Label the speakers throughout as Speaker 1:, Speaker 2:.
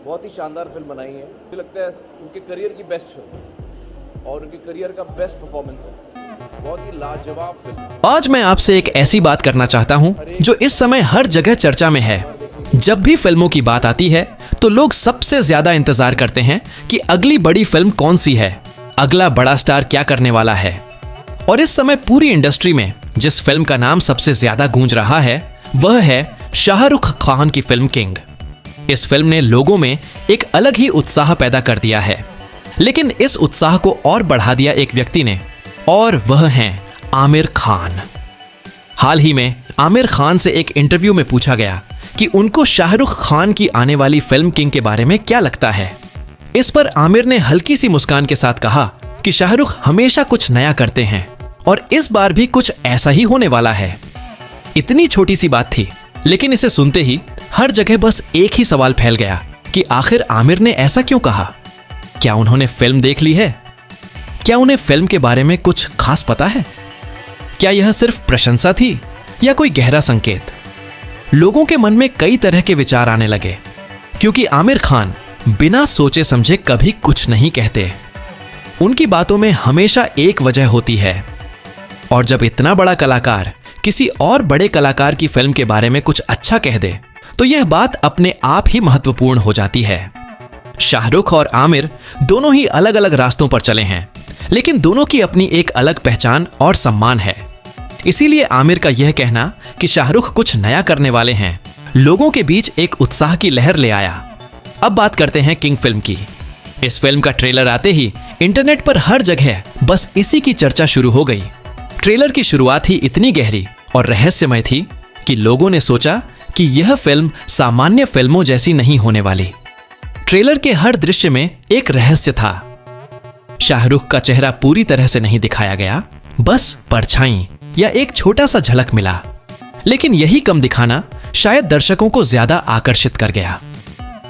Speaker 1: बहुत ही शानदार फिल्म बनाई है। मुझे लगता है उनके करियर की बेस्ट फिल्म और उनके करियर का बेस्ट परफॉर्मेंस है। बहुत ही लाजवाब फिल्म।
Speaker 2: आज मैं आपसे एक ऐसी बात करना चाहता हूं जो इस समय हर जगह चर्चा में है। जब भी फिल्मों की बात आती है तो लोग सबसे ज्यादा इंतजार करते हैं कि अगली बड़ी फिल्म कौन सी है, अगला बड़ा स्टार क्या करने वाला है। और इस समय पूरी इंडस्ट्री में जिस फिल्म का नाम सबसे ज्यादा गूंज रहा है वह है शाहरुख खान की फिल्म किंग। इस फिल्म ने लोगों में एक अलग ही उत्साह पैदा कर दिया है, लेकिन इस उत्साह को और बढ़ा दिया एक व्यक्ति ने, और वह हैं आमिर खान। हाल ही में आमिर खान से एक इंटरव्यू में पूछा गया कि उनको शाहरुख खान की आने वाली फिल्म किंग के बारे में क्या लगता है। इस पर आमिर ने हल्की सी मुस्कान के साथ कहा कि शाहरुख हमेशा कुछ नया करते हैं और इस बार भी कुछ ऐसा ही होने वाला है। इतनी छोटी सी बात थी, लेकिन इसे सुनते ही हर जगह बस एक ही सवाल फैल गया कि आखिर आमिर ने ऐसा क्यों कहा। क्या उन्होंने फिल्म देख ली है? क्या उन्हें फिल्म के बारे में कुछ खास पता है? क्या यह सिर्फ प्रशंसा थी या कोई गहरा संकेत? लोगों के मन में कई तरह के विचार आने लगे, क्योंकि आमिर खान बिना सोचे समझे कभी कुछ नहीं कहते। उनकी बातों में हमेशा एक वजह होती है, और जब इतना बड़ा कलाकार किसी और बड़े कलाकार की फिल्म के बारे में कुछ अच्छा कह दे तो यह बात अपने आप ही महत्वपूर्ण हो जाती है। शाहरुख और आमिर दोनों ही अलग अलग रास्तों पर चले हैं, लेकिन दोनों की अपनी एक अलग पहचान और सम्मान है। इसीलिए आमिर का यह कहना कि शाहरुख कुछ नया करने वाले हैं लोगों के बीच एक उत्साह की लहर ले आया। अब बात करते हैं किंग फिल्म की। इस फिल्म का ट्रेलर आते ही इंटरनेट पर हर जगह बस इसी की चर्चा शुरू हो गई। ट्रेलर की शुरुआत ही इतनी गहरी और रहस्यमय थी कि लोगों ने सोचा कि यह फिल्म सामान्य फिल्मों जैसी नहीं होने वाली। ट्रेलर के हर दृश्य में एक रहस्य था। शाहरुख का चेहरा पूरी तरह से नहीं दिखाया गया, बस परछाई या एक छोटा सा झलक मिला। लेकिन यही कम दिखाना शायद दर्शकों को ज्यादा आकर्षित कर गया।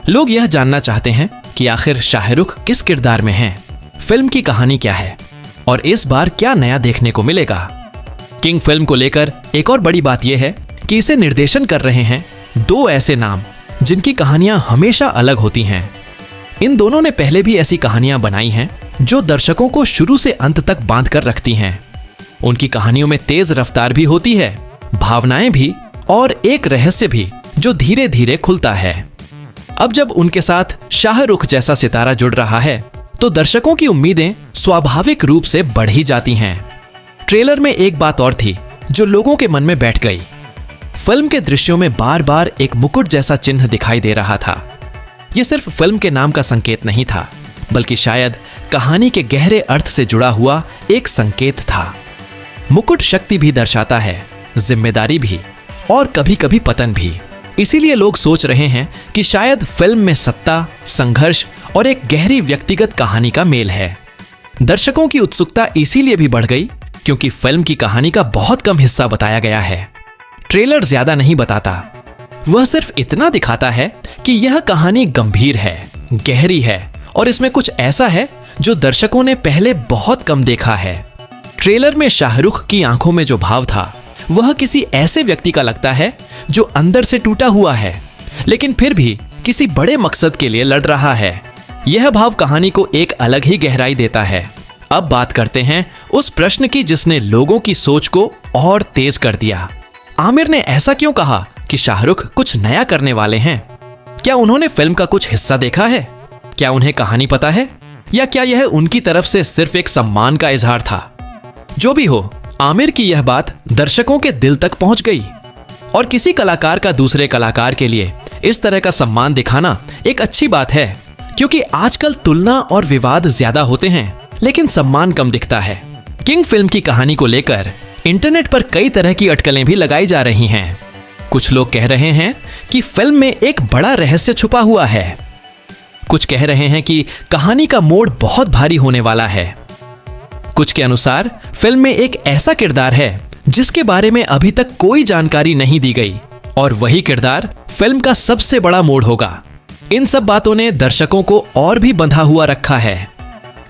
Speaker 2: लोग यह जानना चाहते हैं कि आखिर शाहरुख किस किरदार में हैं, फिल्म की कहानी क्या है और इस बार क्या नया देखने को मिलेगा। किंग फिल्म को लेकर एक और बड़ी बात यह है कि इसे निर्देशन कर रहे हैं दो ऐसे नाम जिनकी कहानियां हमेशा अलग होती हैं। इन दोनों ने पहले भी ऐसी कहानियां बनाई हैं जो दर्शकों को शुरू से अंत तक बांध कर रखती हैं। उनकी कहानियों में तेज रफ्तार भी होती है, भावनाएं भी और एक रहस्य भी जो धीरे धीरे खुलता है। अब जब उनके साथ शाहरुख जैसा सितारा जुड़ रहा है तो दर्शकों की उम्मीदें स्वाभाविक रूप से बढ़ ही जाती हैं। ट्रेलर में एक बात और थी जो लोगों के मन में बैठ गई। फिल्म के दृश्यों में बार बार एक मुकुट जैसा चिन्ह दिखाई दे रहा था। यह सिर्फ फिल्म के नाम का संकेत नहीं था, बल्कि शायद कहानी के गहरे अर्थ से जुड़ा हुआ एक संकेत था। मुकुट शक्ति भी दर्शाता है, जिम्मेदारी भी, और कभी कभी पतन भी। इसीलिए लोग सोच रहे हैं कि शायद फिल्म में सत्ता, संघर्ष और एक गहरी व्यक्तिगत कहानी का मेल है। दर्शकों की उत्सुकता इसीलिए भी बढ़ गई क्योंकि फिल्म की कहानी का बहुत कम हिस्सा बताया गया है। ट्रेलर ज्यादा नहीं बताता, वह सिर्फ इतना दिखाता है कि यह कहानी गंभीर है, गहरी है और इसमें कुछ ऐसा है जो दर्शकों ने पहले बहुत कम देखा है। ट्रेलर में शाहरुख की आंखों में जो भाव था वह किसी ऐसे व्यक्ति का लगता है जो अंदर से टूटा हुआ है, लेकिन फिर भी किसी बड़े मकसद के लिए लड़ रहा है। यह भाव कहानी को एक अलग ही गहराई देता है। अब बात करते हैं उस प्रश्न की जिसने लोगों की सोच को और तेज कर दिया। आमिर ने ऐसा क्यों कहा कि शाहरुख कुछ नया करने वाले हैं? क्या उन्होंने फिल्म का कुछ हिस्सा देखा है? क्या उन्हें कहानी पता है? या क्या यह उनकी तरफ से सिर्फ एक सम्मान का इजहार था? जो भी हो, आमिर की यह बात दर्शकों के दिल तक पहुंच गई। और किसी कलाकार का दूसरे कलाकार के लिए इस तरह का सम्मान दिखाना एक अच्छी बात है, क्योंकि आजकल तुलना और विवाद ज्यादा होते हैं लेकिन सम्मान कम दिखता है। किंग फिल्म की कहानी को लेकर इंटरनेट पर कई तरह की अटकलें भी लगाई जा रही हैं। कुछ लोग कह रहे हैं कि फिल्म में एक बड़ा रहस्य छुपा हुआ है। कुछ कह रहे हैं कि कहानी का मोड़ बहुत भारी होने वाला है। कुछ के अनुसार फिल्म में एक ऐसा किरदार है जिसके बारे में अभी तक कोई जानकारी नहीं दी गई और वही किरदार फिल्म का सबसे बड़ा मोड़ होगा। इन सब बातों ने दर्शकों को और भी बंधा हुआ रखा है।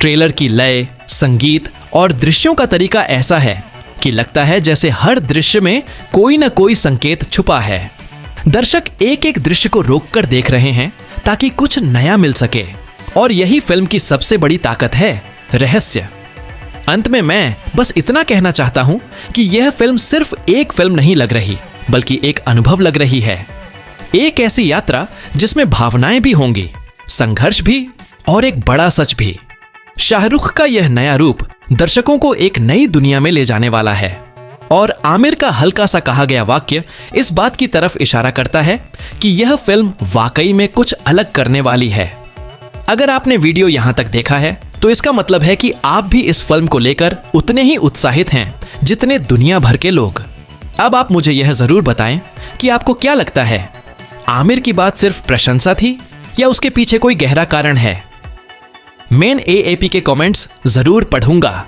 Speaker 2: ट्रेलर की लय, संगीत और दृश्यों का तरीका ऐसा है कि लगता है जैसे हर दृश्य में कोई न कोई संकेत छुपा है। दर्शक एक एक दृश्य को रोककर देख रहे हैं ताकि कुछ नया मिल सके। और यही फिल्म की सबसे बड़ी ताकत है, रहस्य। अंत में मैं बस इतना कहना चाहता हूं कि यह फिल्म सिर्फ एक फिल्म नहीं लग रही, बल्कि एक अनुभव लग रही है। एक ऐसी यात्रा जिसमें भावनाएं भी होंगी, संघर्ष भी और एक बड़ा सच भी। शाहरुख का यह नया रूप दर्शकों को एक नई दुनिया में ले जाने वाला है। और आमिर का हल्का सा कहा गया वाक्य इस बात की तरफ इशारा करता है कि यह फिल्म वाकई में कुछ अलग करने वाली है। अगर आपने वीडियो यहां तक देखा है तो इसका मतलब है कि आप भी इस फिल्म को लेकर उतने ही उत्साहित हैं जितने दुनिया भर के लोग। अब आप मुझे यह जरूर बताएं कि आपको क्या लगता है, आमिर की बात सिर्फ प्रशंसा थी या उसके पीछे कोई गहरा कारण है? मेन AAP के कमेंट्स जरूर पढ़ूंगा।